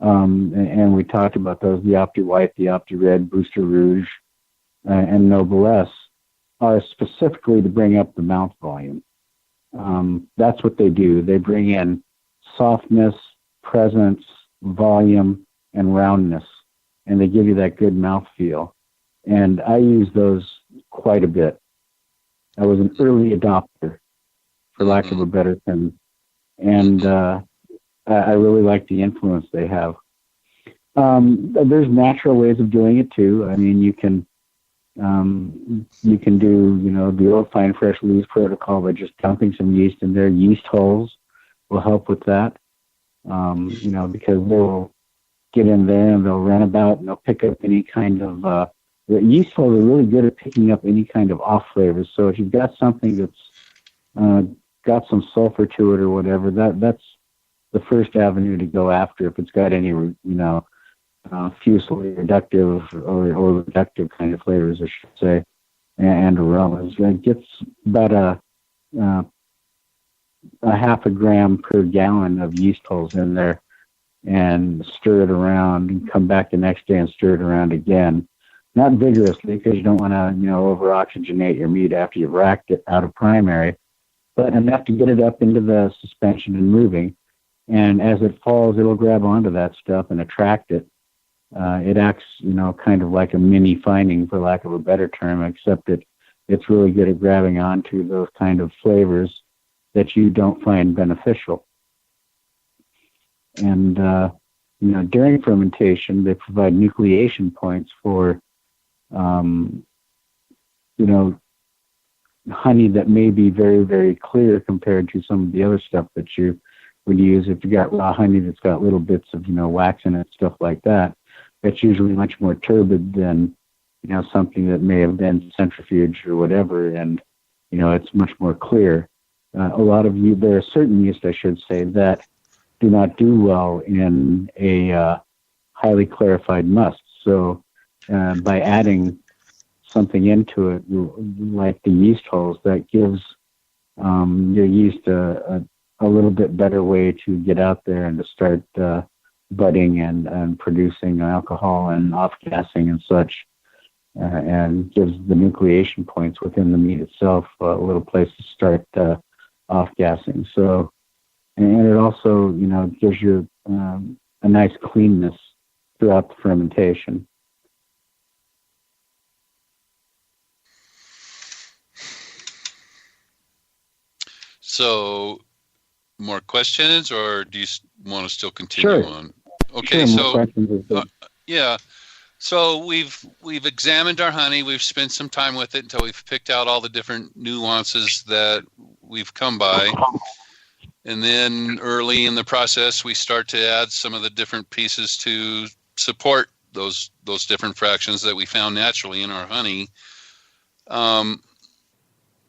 And we talked about those, the Opti White, the Opti Red, Booster Rouge, and Noblesse, are specifically to bring up the mouth volume. That's what they do. They bring in softness, presence, volume, and roundness, and they give you that good mouth feel. And I use those quite a bit. I was an early adopter, for lack of a better term, and I really like the influence they have. There's natural ways of doing it too. I mean, you can do, the old fine fresh leaves protocol by just dumping some yeast in there. Yeast holes will help with that, because they'll get in there and they'll run about and they'll pick up any kind of, the yeast holes are really good at picking up any kind of off flavors. So if you've got something that's got some sulfur to it or whatever, that's the first avenue to go after if it's got any, fusel reductive or reductive kind of flavors, I should say, and aromas. It gets about a half a gram per gallon of yeast holes in there, and stir it around and come back the next day and stir it around again. Not vigorously, because you don't want to, over-oxygenate your mead after you've racked it out of primary, but enough to get it up into the suspension and moving. And as it falls, it'll grab onto that stuff and attract it. It acts, kind of like a mini fining, for lack of a better term, except it's really good at grabbing onto those kind of flavors that you don't find beneficial. And, during fermentation, they provide nucleation points for, honey that may be very, very clear compared to some of the other stuff that you would use. If you got raw honey that's got little bits of, wax in it, stuff like that, it's usually much more turbid than, something that may have been centrifuged or whatever, and, it's much more clear. There are certain yeast, I should say, that do not do well in a highly clarified must. So by adding something into it, like the yeast holes, that gives your yeast a little bit better way to get out there and to start budding and producing alcohol and off-gassing and such, and gives the nucleation points within the meat itself a little place to start off-gassing. So, and it also, gives you a nice cleanness throughout the fermentation. So, more questions, or do you want to still continue on? Okay, sure, so yeah, so we've examined our honey. We've spent some time with it until we've picked out all the different nuances that we've come by, and then early in the process, we start to add some of the different pieces to support those different fractions that we found naturally in our honey.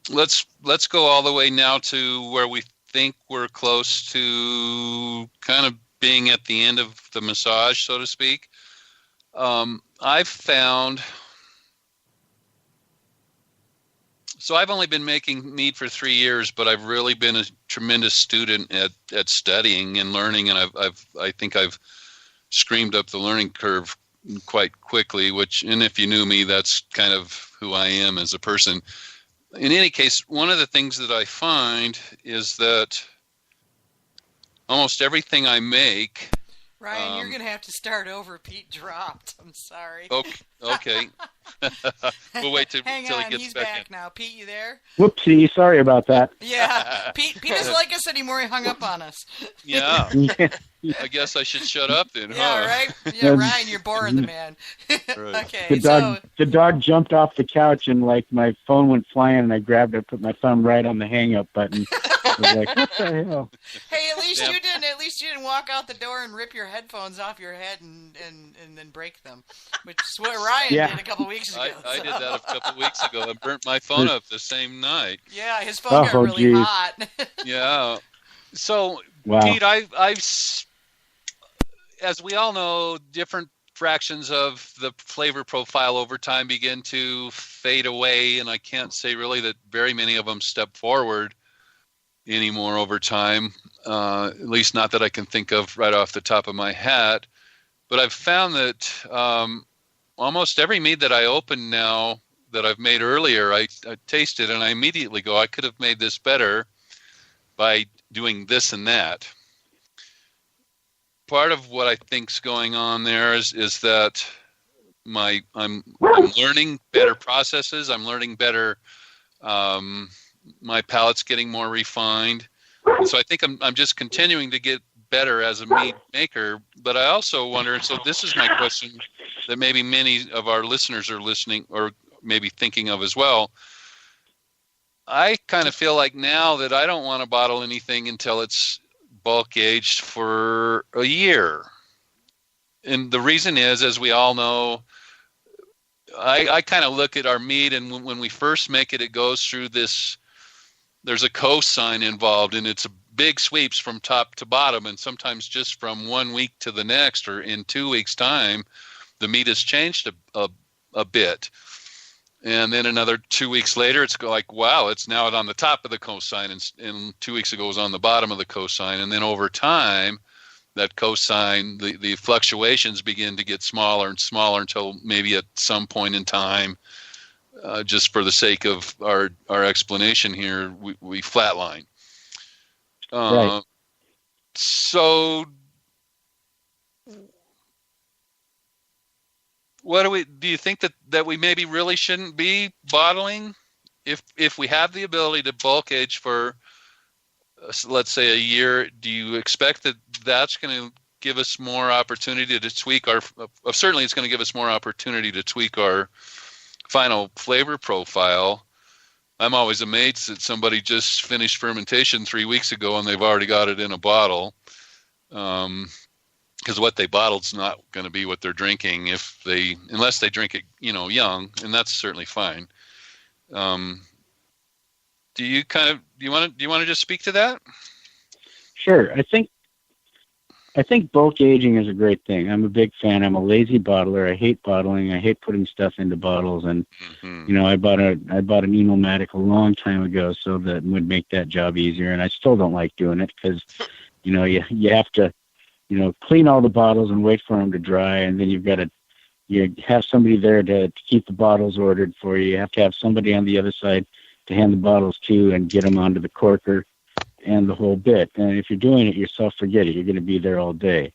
Let's go all the way now to where we think we're close to kind of being at the end of the massage, so to speak. I've found, so I've only been making mead for 3 years, but I've really been a tremendous student at studying and learning, and I think I've screamed up the learning curve quite quickly, and if you knew me, that's kind of who I am as a person. In any case, one of the things that I find is that almost everything I make... Ryan, you're going to have to start over. Pete dropped. I'm sorry. Okay. We'll wait till he gets back he's back now. Pete, you there? Whoopsie, sorry about that. Yeah, Pete doesn't like us anymore. He hung up on us. Yeah. I guess I should shut up then, huh? Yeah, right? Yeah, Ryan, you're boring the man. Right. Okay, the dog jumped off the couch and, my phone went flying, and I grabbed it, put my thumb right on the hang-up button. I was like, what the hell? Hey, at least you didn't. At least you didn't walk out the door and rip your headphones off your head and then break them, which is what Ryan did a couple weeks ago. I did that a couple weeks ago. I burnt my phone up the same night. Yeah, his phone got really hot. Yeah. So, wow. Pete, I've, as we all know, different fractions of the flavor profile over time begin to fade away, and I can't say really that very many of them step forward anymore over time, at least not that I can think of right off the top of my hat. But I've found that almost every mead that I open now that I've made earlier, I taste it and I immediately go, I could have made this better by doing this and that. Part of what I think's going on there is that I'm learning better processes. I'm learning better. My palate's getting more refined, and so I think I'm just continuing to get better as a mead maker. But I also wonder. So this is my question that maybe many of our listeners are listening or maybe thinking of as well. I kind of feel like now that I don't want to bottle anything until it's bulk aged for a year. And the reason is, as we all know, I kind of look at our mead, and when we first make it, it goes through this, there's a cosign involved, and it's big sweeps from top to bottom, and sometimes just from 1 week to the next, or in 2 weeks' time, the mead has changed a bit. And then another 2 weeks later, it's like, wow, it's now on the top of the cosign, and 2 weeks ago it was on the bottom of the cosign. And then over time, that cosign, the fluctuations begin to get smaller and smaller until maybe at some point in time, just for the sake of our explanation here, we flatline. Right. So what do you think that we maybe really shouldn't be bottling if we have the ability to bulk age for, let's say, a year? Do you expect that that's going to give us more opportunity to tweak certainly it's going to give us more opportunity to tweak our final flavor profile? I'm always amazed that somebody just finished fermentation 3 weeks ago and they've already got it in a bottle. Because what they bottled's not going to be what they're drinking unless they drink it, young, and that's certainly fine. Do you want to just speak to that? Sure. I think bulk aging is a great thing. I'm a big fan. I'm a lazy bottler. I hate bottling. I hate putting stuff into bottles. And I bought an Enomatic a long time ago so that it would make that job easier. And I still don't like doing it because, you have to, clean all the bottles and wait for them to dry, and then you have somebody there to keep the bottles ordered for you. You have to have somebody on the other side to hand the bottles to and get them onto the corker and the whole bit. And if you're doing it yourself, forget it. You're going to be there all day.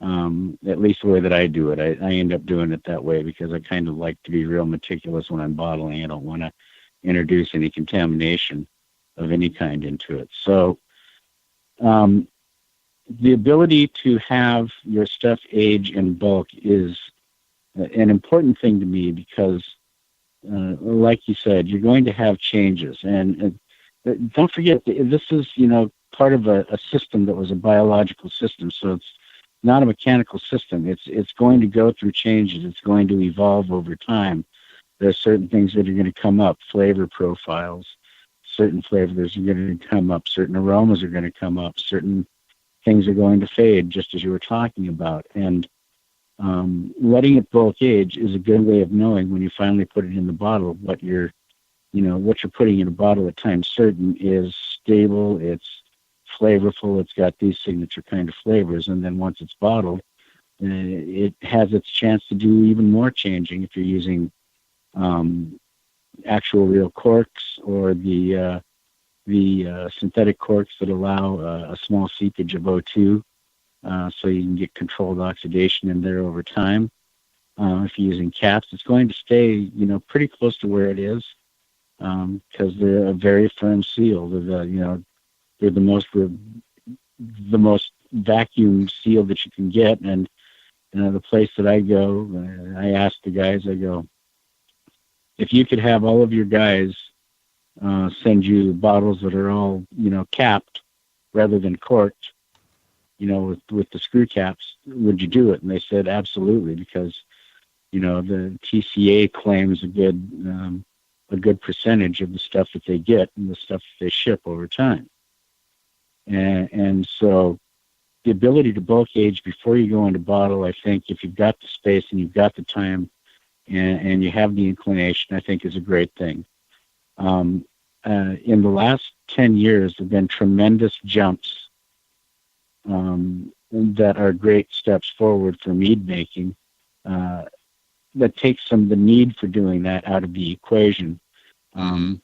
At least the way that I do it. I end up doing it that way because I kind of like to be real meticulous when I'm bottling. I don't want to introduce any contamination of any kind into it. So, the ability to have your stuff age in bulk is an important thing to me because, like you said, you're going to have changes. And don't forget, this is, part of a system that was a biological system. So it's not a mechanical system. It's going to go through changes. It's going to evolve over time. There's certain things that are going to come up, flavor profiles. Certain flavors are going to come up. Certain aromas are going to come up. Certain things are going to fade, just as you were talking about. And letting it bulk age is a good way of knowing when you finally put it in the bottle what you're putting in a bottle at times certain is stable, it's flavorful, it's got these signature kind of flavors. And then once it's bottled, it has its chance to do even more changing if you're using actual real corks or the synthetic corks that allow a small seepage of O2, so you can get controlled oxidation in there over time. If you're using caps, it's going to stay, pretty close to where it is, because they're a very firm seal. They're the most vacuum seal that you can get. And the place that I go, I ask the guys, I go, if you could have all of your guys send you bottles that are all, capped rather than corked, with the screw caps, would you do it? And they said, absolutely, because, the TCA claims a good percentage of the stuff that they get and the stuff that they ship over time. And so the ability to bulk age before you go into bottle, I think if you've got the space and you've got the time and you have the inclination, I think is a great thing. In the last 10 years, there have been tremendous jumps that are great steps forward for mead making. That takes some of the need for doing that out of the equation. John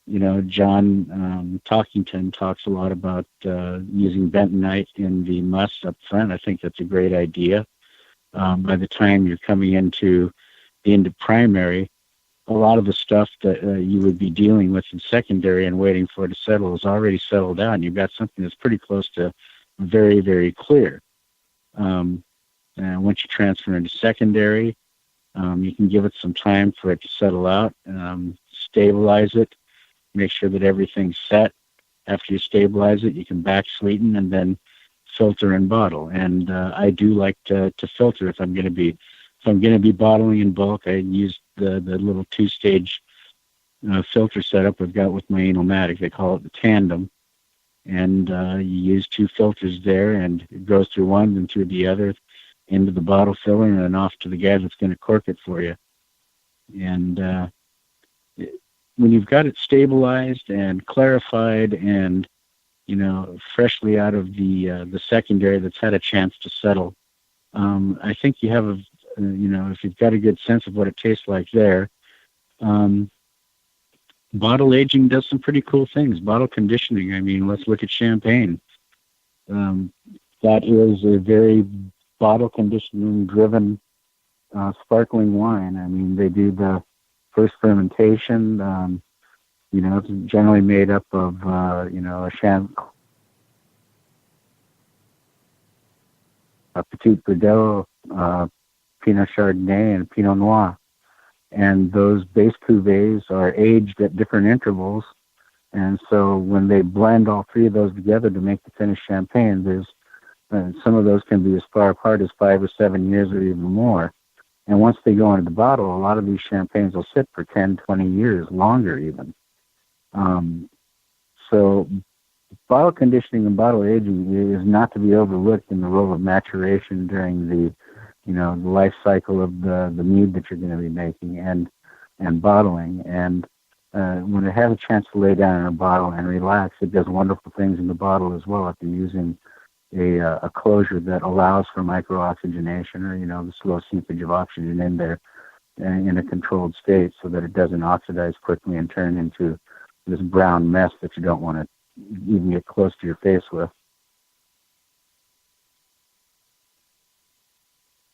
Talkington talks a lot about using bentonite in the must up front. I think that's a great idea. By the time you're coming into the end of primary, a lot of the stuff that you would be dealing with in secondary and waiting for it to settle is already settled out, and you've got something that's pretty close to very, very clear. And once you transfer into secondary, you can give it some time for it to settle out, stabilize it, make sure that everything's set. After you stabilize it, you can back sweeten and then filter and bottle. And I do like to filter if I'm going to be bottling in bulk. I use the little 2-stage filter setup I've got with my Enomatic. They call it the tandem. And you use 2 filters there, and it goes through one and through the other into the bottle filler and then off to the guy that's going to cork it for you. And when you've got it stabilized and clarified and, freshly out of the secondary that's had a chance to settle, I think you have if you've got a good sense of what it tastes like there, bottle aging does some pretty cool things. Bottle conditioning, I mean, let's look at champagne. That is a very bottle conditioning driven sparkling wine. I mean, they do the first fermentation. It's generally made up of, a Petit Verdot, Pinot Chardonnay, and Pinot Noir. And those base cuvées are aged at different intervals. And so when they blend all 3 of those together to make the finished champagne, there's some of those can be as far apart as 5 or 7 years or even more. And once they go into the bottle, a lot of these champagnes will sit for 10, 20 years, longer even. So bottle conditioning and bottle aging is not to be overlooked in the role of maturation during the life cycle of the mead that you're going to be making and bottling. And when it has a chance to lay down in a bottle and relax, it does wonderful things in the bottle as well if you're using a closure that allows for microoxygenation or, the slow seepage of oxygen in there in a controlled state so that it doesn't oxidize quickly and turn into this brown mess that you don't want to even get close to your face with.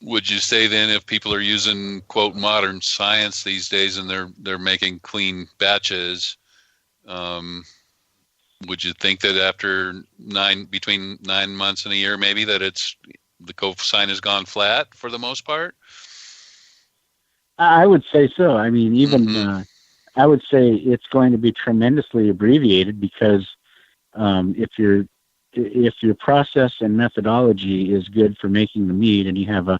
Would you say then if people are using, quote, modern science these days and they're making clean batches, would you think that after between 9 months and a year, maybe that the cosign has gone flat for the most part? I would say so. I mean, even I would say it's going to be tremendously abbreviated because if your process and methodology is good for making the mead and you have a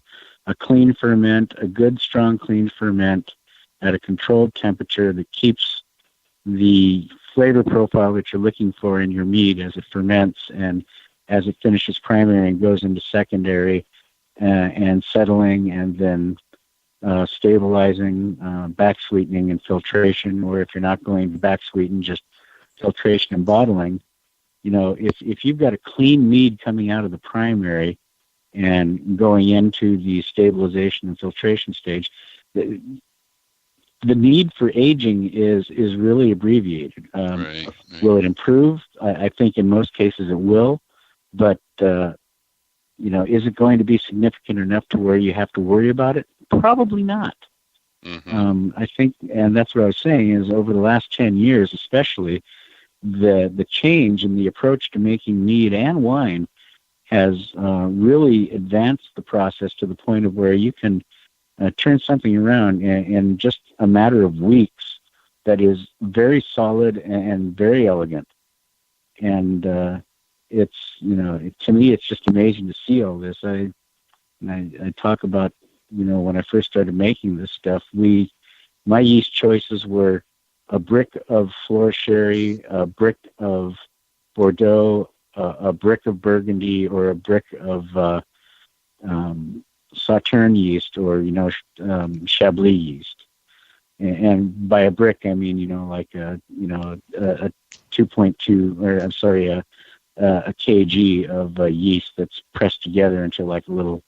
clean ferment, a good, strong, clean ferment at a controlled temperature that keeps the flavor profile that you're looking for in your mead as it ferments and as it finishes primary and goes into secondary and settling and then stabilizing, back sweetening and filtration, or if you're not going to back sweeten, just filtration and bottling. If you've got a clean mead coming out of the primary and going into the stabilization and filtration stage, the need for aging is really abbreviated. Right. Will it improve? I think in most cases it will, but is it going to be significant enough to where you have to worry about it? Probably not. I think, and that's what I was saying, is over the last 10 years especially, the change in the approach to making mead and wine has really advanced the process to the point of where you can turn something around in just a matter of weeks that is very solid and very elegant. And it's, to me, it's just amazing to see all this. I talk about, when I first started making this stuff, my yeast choices were a brick of floor sherry, a brick of Bordeaux, a brick of Burgundy, or a brick of Sauterne yeast, or Chablis yeast. And by a brick, I mean like a 2.2, or I'm sorry, a a kg of yeast that's pressed together into like a little